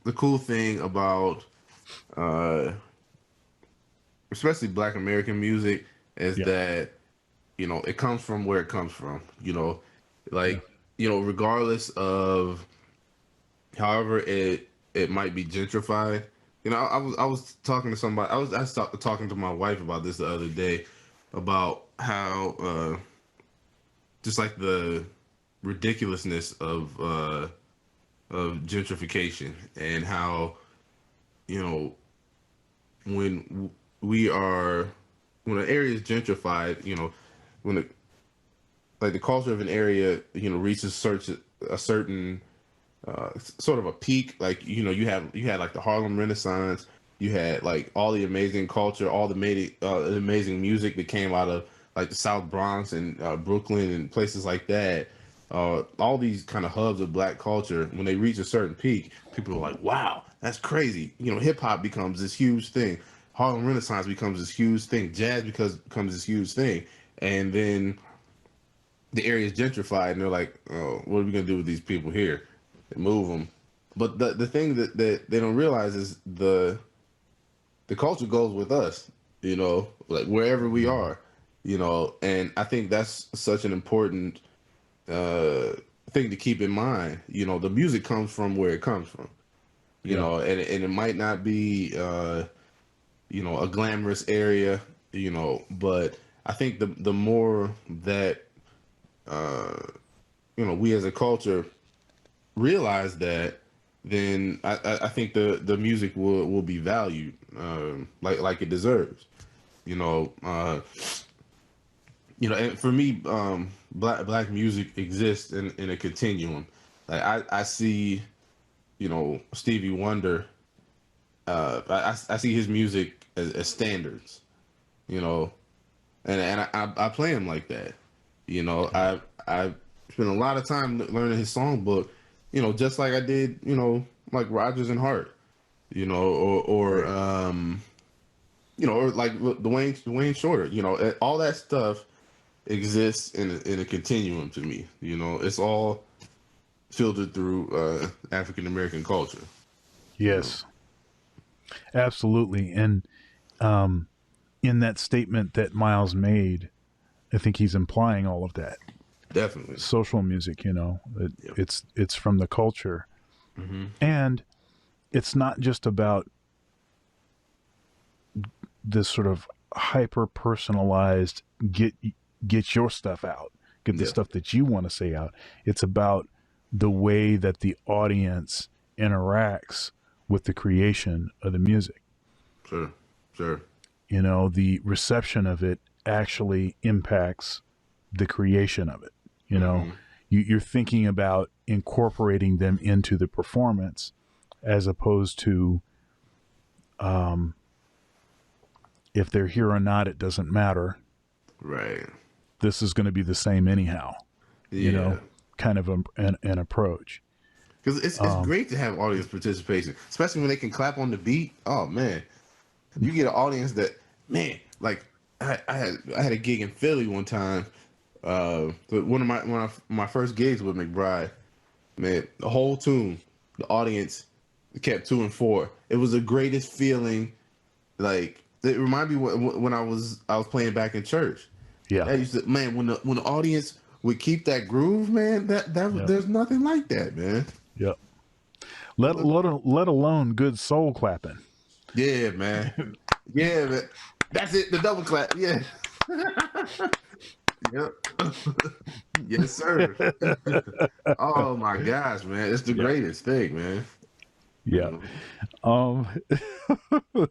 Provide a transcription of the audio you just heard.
the cool thing about uh, especially Black American music is Yeah. that it comes from where it comes from. Yeah. Like regardless of however it might be gentrified. I was talking to somebody. Talking to my wife about this the other day about how just like the ridiculousness of gentrification and how you know when we are when an area is gentrified, when it, like the culture of an area, reaches a certain sort of a peak. Like you had like the Harlem Renaissance. You had like all the amazing culture, all the amazing music that came out of like the South Bronx and Brooklyn and places like that. All these kind of hubs of Black culture, when they reach a certain peak, people are like, "Wow, that's crazy!" Hip hop becomes this huge thing. Harlem Renaissance becomes this huge thing. Jazz becomes this huge thing, and then the area is gentrified, and they're like, "Oh, what are we gonna do with these people here?" They move them. But the thing that they don't realize is the culture goes with us. Like wherever we Mhm. are. And I think that's such an important uh, thing to keep in mind. The music comes from where it comes from. Yeah. And it might not be a glamorous area. But I think the more that uh, we as a culture realize that, then I think the music will be valued like it deserves. You know, uh, and for me, black music exists in a continuum. Like I see, Stevie Wonder. I see his music as standards. You know, and I play him like that. Yeah. I spent a lot of time learning his songbook. Just like I did. Like Rogers and Hart. Or Right. or like Dwayne Shorter. All that stuff exists in a continuum to me. It's all filtered through African American culture. You know, Yes, absolutely. And um, in that statement that Miles made, I think he's implying all of that. definitely. Social music, Yeah. it's from the culture, Hmm. and it's not just about this sort of hyper personalized get your stuff out, get the Yeah. stuff that you want to say out. It's about the way that the audience interacts with the creation of the music. Sure. Sure. The reception of it actually impacts the creation of it. You know, Hmm. you're thinking about incorporating them into the performance as opposed to um, if they're here or not, it doesn't matter. Right. This is going to be the same anyhow, you Yeah. know, kind of an approach. Because it's Um, great to have audience participation, especially when they can clap on the beat. Oh man, you get an audience that, man, like I had a gig in Philly one time. But one of my first gigs with McBride. Man, the whole tune, the audience kept 2 and 4. It was the greatest feeling. Like it reminded me when I was playing back in church. yeah, That used to, man, when the audience would keep that groove, man, that yeah, there's nothing like that, man. yeah. Let alone good soul clapping. Yeah, man. Yeah, man. That's it. The double clap. Yeah. Yep. Yes, sir. Oh my gosh, man. It's the Yeah, greatest thing, man. You yeah. know. Um,